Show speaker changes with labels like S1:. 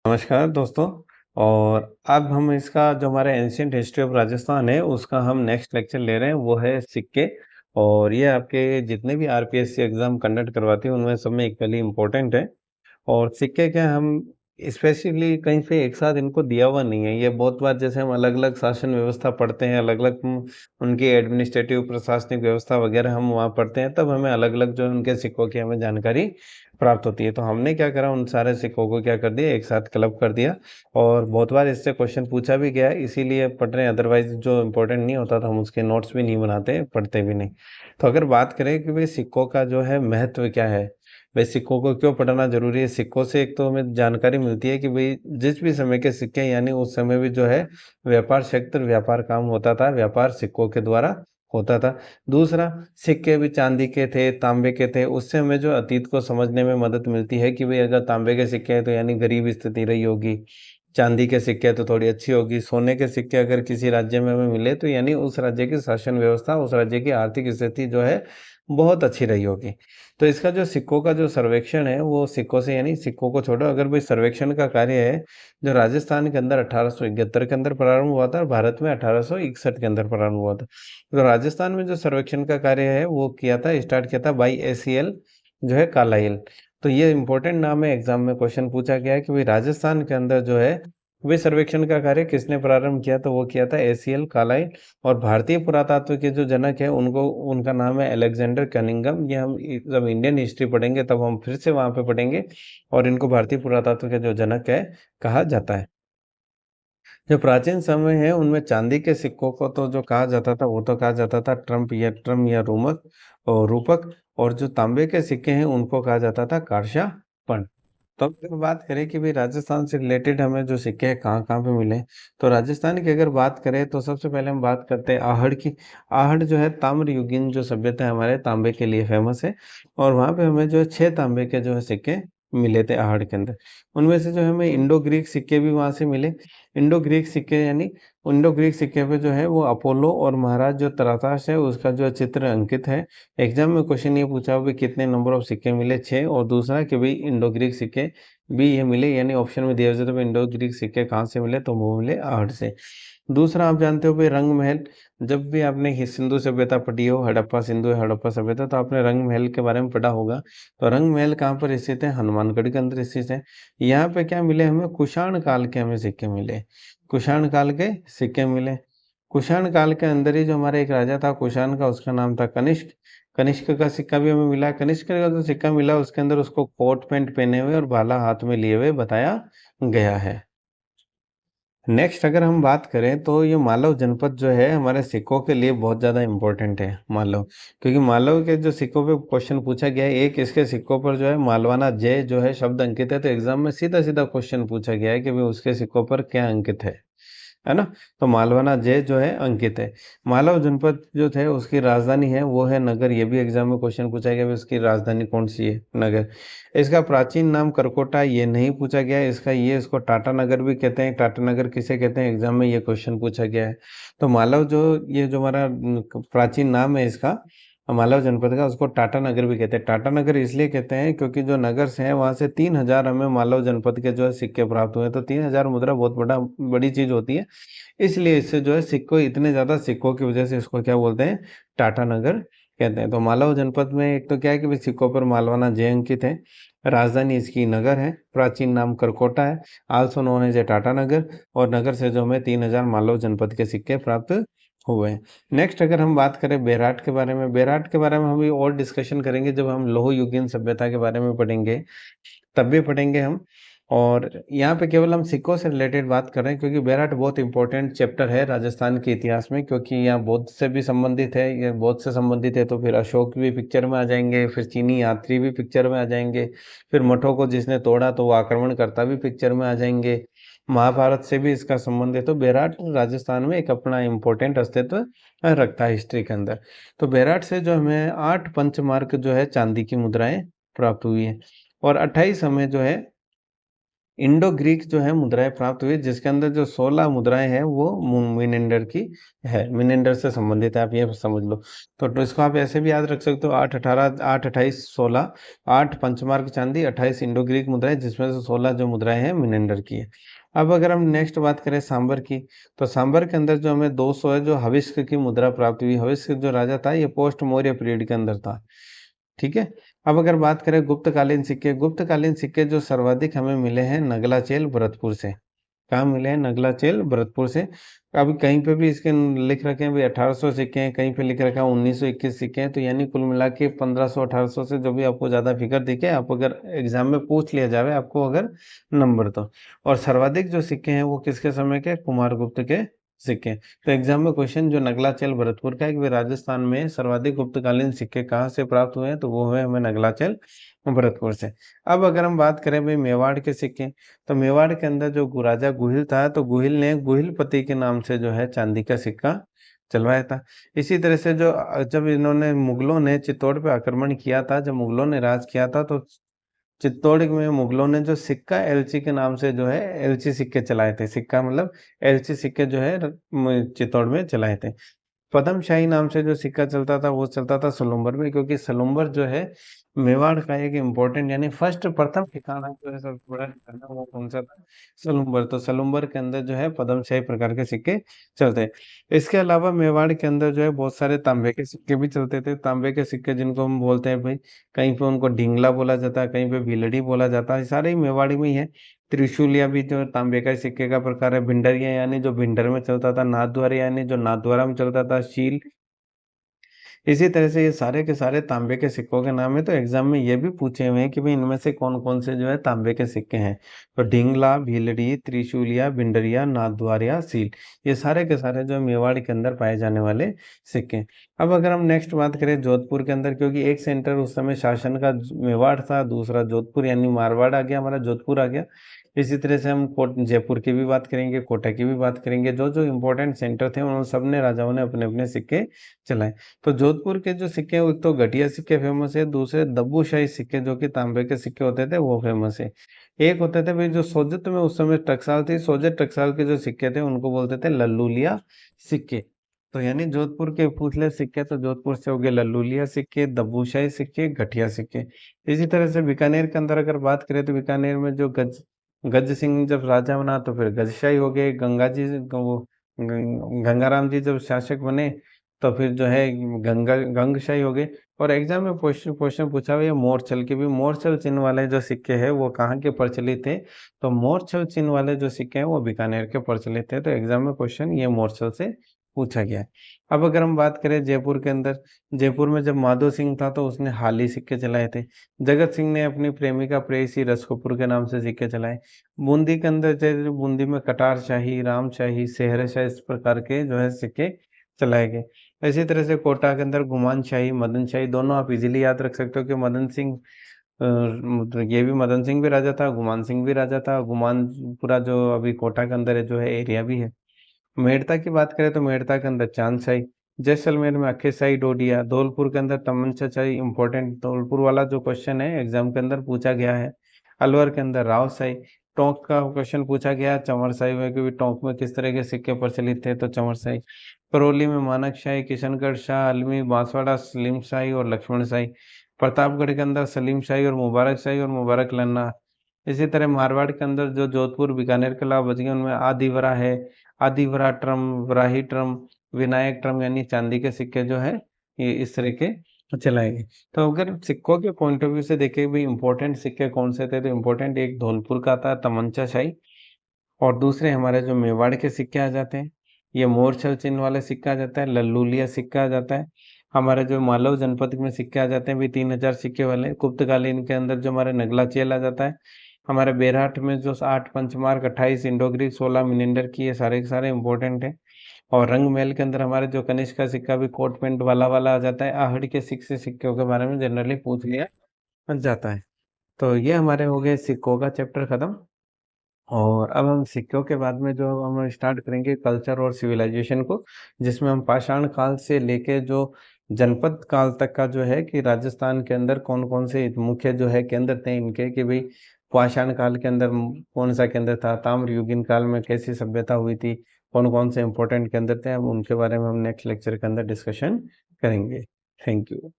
S1: नमस्कार दोस्तों। और अब हम इसका जो हमारा एंशिएंट हिस्ट्री ऑफ राजस्थान है उसका हम नेक्स्ट लेक्चर ले रहे हैं, वो है सिक्के। और ये आपके जितने भी आरपीएससी एग्जाम कंडक्ट करवाती है उनमें सब में इक्वली इम्पोर्टेंट है। और सिक्के क्या हम स्पेसिफिकली कहीं से एक साथ इनको दिया हुआ नहीं है, ये बहुत बार जैसे हम अलग अलग शासन व्यवस्था पढ़ते हैं, अलग अलग उनकी एडमिनिस्ट्रेटिव प्रशासनिक व्यवस्था वगैरह हम वहाँ पढ़ते हैं, तब हमें अलग अलग जो उनके सिक्कों की हमें जानकारी प्राप्त होती है। तो हमने क्या करा, उन सारे सिक्कों को क्या कर दिया, एक साथ क्लब कर दिया। और बहुत बार इससे क्वेश्चन पूछा भी गया है, इसीलिए पढ़ रहे हैं, अदरवाइज जो इम्पोर्टेंट नहीं होता था हम उसके नोट्स भी नहीं बनाते, पढ़ते भी नहीं। तो अगर बात करें कि भाई सिक्कों का जो है महत्व क्या है, भाई सिक्कों को क्यों पढ़ना जरूरी है। सिक्कों से एक तो हमें जानकारी मिलती है कि भाई जिस भी समय के सिक्के, यानी उस समय भी जो है व्यापार क्षेत्र, व्यापार काम होता था, व्यापार सिक्कों के द्वारा होता था। दूसरा, सिक्के भी चांदी के थे, तांबे के थे, उससे हमें जो अतीत को समझने में मदद मिलती है कि भाई अगर तांबे के सिक्के हैं तो यानी गरीब स्थिति रही होगी, चांदी के सिक्के तो थोड़ी अच्छी होगी, सोने के सिक्के अगर किसी राज्य में हमें मिले तो यानी उस राज्य की शासन व्यवस्था, उस राज्य की आर्थिक स्थिति जो है बहुत अच्छी रही होगी। तो इसका जो सिक्कों का जो सर्वेक्षण है वो सिक्कों से, यानी सिक्कों को छोड़ो, अगर भाई सर्वेक्षण का कार्य है जो राजस्थान के अंदर 1871 के अंदर प्रारंभ हुआ था और भारत में 1861 के अंदर प्रारंभ हुआ था। तो राजस्थान में जो सर्वेक्षण का कार्य है वो किया था, स्टार्ट किया था बाई एसीएल जो है कालाइल। तो ये इंपॉर्टेंट नाम है, एग्जाम में क्वेश्चन पूछा गया है कि भाई राजस्थान के अंदर जो है वे सर्वेक्षण का कार्य किसने प्रारंभ किया, तो वो किया था एसीएल कालाइल। और भारतीय पुरातत्व के जो जनक है उनको, उनका नाम है अलेक्जेंडर कनिंगम। ये हम जब इंडियन हिस्ट्री पढ़ेंगे तब हम फिर से वहां पे पढ़ेंगे, और इनको भारतीय पुरातत्व के जो जनक है कहा जाता है। जो प्राचीन समय है उनमें चांदी के सिक्कों को तो जो कहा जाता था वो तो कहा जाता था ट्रम या रूमक और रूपक। और जो तांबे के सिक्के हैं उनको कहा जाता था कार्षा पण। तो अब अगर बात करें कि भाई राजस्थान से रिलेटेड हमें जो सिक्के हैं कहाँ कहाँ पे मिले, तो राजस्थान की अगर बात करें तो सबसे पहले हम बात करते हैं आहड़ की। आहड़ जो है ताम्र युगीन जो सभ्यता है हमारे तांबे के लिए फेमस है। और वहाँ पे हमें जो है 6 तांबे के जो है सिक्के मिले थे आहड़ के अंदर। उनमें से जो हमें इंडो ग्रीक सिक्के भी वहाँ से मिले। इंडो ग्रीक सिक्के यानी इंडो ग्रीक सिक्के पे जो है वो अपोलो और महाराज जो त्रातास है उसका जो चित्र अंकित है। एग्जाम में क्वेश्चन ये पूछा भाई कितने नंबर ऑफ सिक्के मिले, 6। और दूसरा कि भाई इंडो ग्रीक सिक्के भी ये मिले, यानी ऑप्शन में दिया जाता है इंडो ग्रीक सिक्के कहाँ से मिले, तो वो मिले आहड़ से। दूसरा, आप जानते हो भाई रंग महल। जब भी आपने सिंधु सभ्यता पढ़ी हो, हड़प्पा सिंधु या हड़प्पा सभ्यता, तो आपने रंग महल के बारे में पढ़ा होगा। तो रंग महल कहाँ पर स्थित है, हनुमानगढ़ के अंदर स्थित है। यहाँ पे क्या मिले हमें, कुषाण काल के हमें सिक्के मिले। कुषाण काल के सिक्के मिले। कुषाण काल के अंदर ही जो हमारा एक राजा था कुषाण का, उसका नाम था कनिष्क। कनिष्क का सिक्का भी हमें मिला। कनिष्क का जो सिक्का मिला उसके अंदर उसको कोट पैंट पहने हुए और भाला हाथ में लिए हुए बताया गया है। नेक्स्ट अगर हम बात करें तो ये मालव जनपद जो है हमारे सिक्कों के लिए बहुत ज़्यादा इम्पोर्टेंट है, मालव। क्योंकि मालव के जो सिक्कों पे क्वेश्चन पूछा गया है, एक इसके सिक्कों पर जो है मालवाना जय जो है शब्द अंकित है, तो एग्जाम में सीधा सीधा क्वेश्चन पूछा गया है कि भाई उसके सिक्कों पर क्या अंकित है ना। तो मालवाना जय जो है अंकित है। मालव जनपद जो थे उसकी राजधानी है वो है नगर। ये भी एग्जाम में क्वेश्चन पूछा गया है उसकी राजधानी कौन सी है, नगर। इसका प्राचीन नाम करकोटा, ये नहीं पूछा गया है। इसका ये इसको टाटा नगर भी कहते हैं। टाटा नगर किसे कहते हैं, एग्जाम में ये क्वेश्चन पूछा गया है। तो मालव जो, ये जो हमारा प्राचीन नाम है इसका मालव जनपद का, उसको टाटा नगर भी कहते हैं। टाटा नगर इसलिए कहते हैं क्योंकि जो नगर से है वहां से 3000 हमें मालव जनपद के जो है सिक्के प्राप्त हुए। तो 3000 मुद्रा बहुत बड़ी चीज होती है। इसलिए इससे जो है सिक्कों, इतने ज्यादा सिक्कों की वजह से इसको क्या बोलते हैं, टाटा नगर कहते हैं। तो मालव जनपद में एक तो क्या है कि भाई सिक्कों पर मालवाना जय अंकित है। राजधानी इसकी नगर है। प्राचीन नाम करकोटा है, also known as a Tata Nagar. और नगर से जो हमें 3000 मालव जनपद के सिक्के प्राप्त हुए हैं। नेक्स्ट अगर हम बात करें बेराट के बारे में, बेराट के बारे में हम भी और डिस्कशन करेंगे जब हम लोह युगीन सभ्यता के बारे में पढ़ेंगे, तब भी पढ़ेंगे हम। और यहाँ पे केवल हम सिक्कों से रिलेटेड बात कर रहे हैं क्योंकि बेराट बहुत इंपॉर्टेंट चैप्टर है राजस्थान के इतिहास में, क्योंकि यहाँ बौद्ध से भी संबंधित है। ये बौद्ध से संबंधित है तो फिर अशोक भी पिक्चर में आ जाएंगे, फिर चीनी यात्री भी पिक्चर में आ जाएंगे, फिर मठों को जिसने तोड़ा तो वो आक्रमणकर्ता भी पिक्चर में आ जाएंगे। महाभारत से भी इसका संबंध है। तो बेराट राजस्थान में एक अपना इम्पोर्टेंट अस्तित्व रखता है हिस्ट्री के अंदर। तो बेराट से जो हमें 8 पंचमार्क जो है चांदी की मुद्राएं प्राप्त हुई है। और 28 हमें जो है इंडो ग्रीक जो है मुद्राएं प्राप्त हुई, जिसके अंदर जो 16 मुद्राएं हैं वो मिनेंडर की है, मिनेंडर से संबंधित है, आप ये समझ लो। तो इसको आप ऐसे भी याद रख सकते हो, 8 18 8 28 16, 8 पंचमार्क चांदी, 28 इंडो ग्रीक मुद्राएं, जिसमें से 16 जो मुद्राएं हैं मिनेंडर की है। अब अगर हम नेक्स्ट बात करें सांबर की, तो सांबर के अंदर जो हमें 200 है, जो हविष्क की मुद्रा प्राप्त हुई। हविष्क जो राजा था, ये पोस्ट मौर्य पीरियड के अंदर था। ठीक है। अब अगर बात करें गुप्तकालीन सिक्के, गुप्तकालीन सिक्के जो सर्वाधिक हमें मिले हैं नगलाचेल भरतपुर से। कहाँ मिले हैं? नगलाचेल भरतपुर से। अब कहीं पे भी इसके लिख रखे हैं भाई 1800 सिक्के हैं, कहीं पे लिख रखा है 1921 सिक्के हैं, तो यानी कुल मिला के 1500 1800 से जो भी आपको ज्यादा फिगर दिखे, आप अगर एग्जाम में पूछ लिया जाए आपको अगर नंबर तो। और सर्वाधिक जो सिक्के हैं वो किसके समय के? कुमारगुप्त के सिक्के। तो एग्जाम में क्वेश्चन जो नगलाचल भरतपुर का है कि राजस्थान में सर्वाधिक गुप्तकालीन सिक्के कहाँ से प्राप्त हुए हैं, तो वो हुए हमें नगलाचल भरतपुर से। अब अगर हम बात करें भाई मेवाड़ के सिक्के, तो मेवाड़ के अंदर जो राजा गुहिल था, तो गुहिल ने गुहिलपति के नाम से जो है चांदी का सिक्का चलवाया था। इसी तरह से जो जब इन्होंने मुगलों ने चित्तौड़ पे आक्रमण किया था, जब मुगलों ने राज किया था, तो चित्तौड़ में मुगलों ने जो सिक्का एलची के नाम से जो है एलची सिक्के चलाए थे। सिक्का मतलब एलची सिक्के जो है चित्तौड़ में चलाए थे। पदमशाही नाम से जो सिक्का चलता था वो चलता था सलुम्बर में, क्योंकि सलुम्बर जो है मेवाड़ का एक इम्पोर्टेंट यानी फर्स्ट प्रथम ठिकाना जो है सबसे बड़ा ठिकाना, वो कौन सा था? सलुम्बर। तो सलुम्बर के अंदर जो है पदमशाही प्रकार के सिक्के चलते हैं। इसके अलावा मेवाड़ के अंदर जो है बहुत सारे तांबे के सिक्के भी चलते थे। तांबे के सिक्के जिनको हम बोलते हैं भाई, कहीं पे उनको ढिंगला बोला जाता है, कहीं पे भीलड़ी बोला जाता है, सारे ही मेवाड़ी में ही है। त्रिशूलिया भी जो तांबे का सिक्के का प्रकार है। भिंडरिया यानी जो भिंडर में चलता था। नाथद्वारा यानी जो नाथद्वारा में चलता था। शील, इसी तरह से ये सारे के सारे तांबे के सिक्कों के नाम है। तो एग्जाम में ये भी पूछे हुए हैं कि भाई इनमें से कौन कौन से जो है तांबे के सिक्के हैं। तो ढिंगला, भीलड़ी, त्रिशूलिया, भिंडरिया, नाथद्वारा, सील, ये सारे के सारे जो मेवाड़ के अंदर पाए जाने वाले सिक्के हैं। अब अगर हम नेक्स्ट बात करें जोधपुर के अंदर, क्योंकि एक सेंटर उस समय शासन का मेवाड़ था, दूसरा जोधपुर यानी मारवाड़ आ गया, हमारा जोधपुर आ गया। इसी तरह से हम कोट जयपुर की भी बात करेंगे, कोटा की भी बात करेंगे। जो जो इम्पोर्टेंट सेंटर थे उन सब ने राजाओं ने अपने अपने सिक्के चलाए। तो जोधपुर के जो सिक्के हैं, एक तो गठिया सिक्के फेमस है, दूसरे दब्बूशाही सिक्के जो कि तांबे के सिक्के होते थे वो फेमस है। एक होते थे भाई जो सोजत में उस समय टकसाल थी, सोजत टकसाल के जो सिक्के थे उनको बोलते थे लल्लूलिया सिक्के। तो यानी जोधपुर के पूछले सिक्के तो जोधपुर से हो गए लल्लूलिया सिक्के, दब्बूशाही सिक्के, गठिया सिक्के। इसी तरह से बीकानेर के अंदर अगर बात करें, तो बीकानेर में जो गज सिंह जब राजा बना तो फिर गजशाही हो गए। वो गंगाराम जी जब शासक बने तो फिर जो है गंगशाही हो गए। और एग्जाम में क्वेश्चन क्वेश्चन पूछा हुआ है मोरछल के भी। मोरछल चिन्ह वाले जो सिक्के हैं वो कहाँ के प्रचलित थे? तो मोरछल चिन्ह वाले जो सिक्के हैं वो बीकानेर के प्रचलित थे। तो एग्जाम में क्वेश्चन ये मोरछल से पूछा गया है। अब अगर हम बात करें जयपुर के अंदर, जयपुर में जब माधो सिंह था तो उसने हाली सिक्के चलाए थे। जगत सिंह ने अपनी प्रेमिका प्रेयसी रसकपुर के नाम से सिक्के चलाए। बूंदी के अंदर जैसे बूंदी में कटार शाही, राम शाही, सेहर शाही, इस प्रकार के जो है सिक्के चलाए गए। इसी तरह से कोटा के अंदर गुमान शाही, मदन शाही, दोनों आप इजीली याद रख सकते हो कि मदन सिंह मतलब ये भी मदन सिंह भी राजा था, गुमान सिंह भी राजा था। गुमान पूरा जो अभी कोटा के अंदर है जो है एरिया भी है। मेड़ता की बात करें तो मेड़ता के अंदर चांद शाही, जैसलमेर में अक्के शाही डोडिया, धौलपुर के अंदर तमंचा शाही। इंपॉर्टेंट धौलपुर वाला जो क्वेश्चन है एग्जाम के अंदर पूछा गया है। अलवर के अंदर राव शाही। टोंक का क्वेश्चन पूछा गया चंवर शाही में, क्योंकि टोंक में किस तरह के सिक्के प्रचलित थे, तो चंवर शाही। करौली में मानक शाही, किशनगढ़ शाह आलमी, बांसवाड़ा सलीम शाही और लक्ष्मण शाही। प्रतापगढ़ के अंदर सलीम शाही और मुबारक लन्ना। इसी तरह मारवाड़ के अंदर जो जोधपुर बीकानेर के अलावा बच गए उनमें आदिवरा है, आदिवरा ट्रम, वराही ट्रम, विनायक ट्रम, यानी चांदी के सिक्के जो है ये इस तरह के चलाए गए। तो अगर सिक्कों के पॉइंट ऑफ व्यू से देखें भी इंपॉर्टेंट सिक्के कौन से थे, तो इम्पोर्टेंट एक धौलपुर का था तमंचा शाही, और दूसरे हमारे जो मेवाड़ के सिक्के आ जाते हैं, ये मोरछल चिन्ह वाले सिक्का आ जाता है, लल्लूलिया सिक्का आ जाता है। हमारे जो मालव जनपद में सिक्के आ जाते हैं भी 3000 सिक्के वाले। गुप्तकालीन के अंदर जो हमारे नगला चेल आ जाता है। हमारे बेरहाट में जो 8 पंचमार्क, 28 इंडो ग्रीक, 16 मिनेंडर की, ये सारे के सारे इंपॉर्टेंट है। और रंग महल के अंदर हमारे जो कनिष्क का सिक्का भी कोट पैंट वाला वाला आ जाता है। आहड़ के सिक्कों के बारे में जनरली पूछ लिया जाता है। तो ये हमारे हो गए सिक्कों का चैप्टर खत्म। और अब हम सिक्कों के बाद में जो हम स्टार्ट करेंगे कल्चर और सिविलाइजेशन को, जिसमें हम पाषाण काल से लेके जो जनपद काल तक का जो है कि राजस्थान के अंदर कौन-कौन से मुख्य जो है केंद्र थे इनके कि भई पाषाण काल के अंदर कौन-सा केंद्र था, ताम्रयुगीन काल में कैसी सभ्यता हुई थी, कौन-कौन से इम्पोर्टेंट केंद्र थे, अब उनके बारे में हम नेक्स्ट लेक्चर के अंदर डिस्कशन करेंगे। Thank you.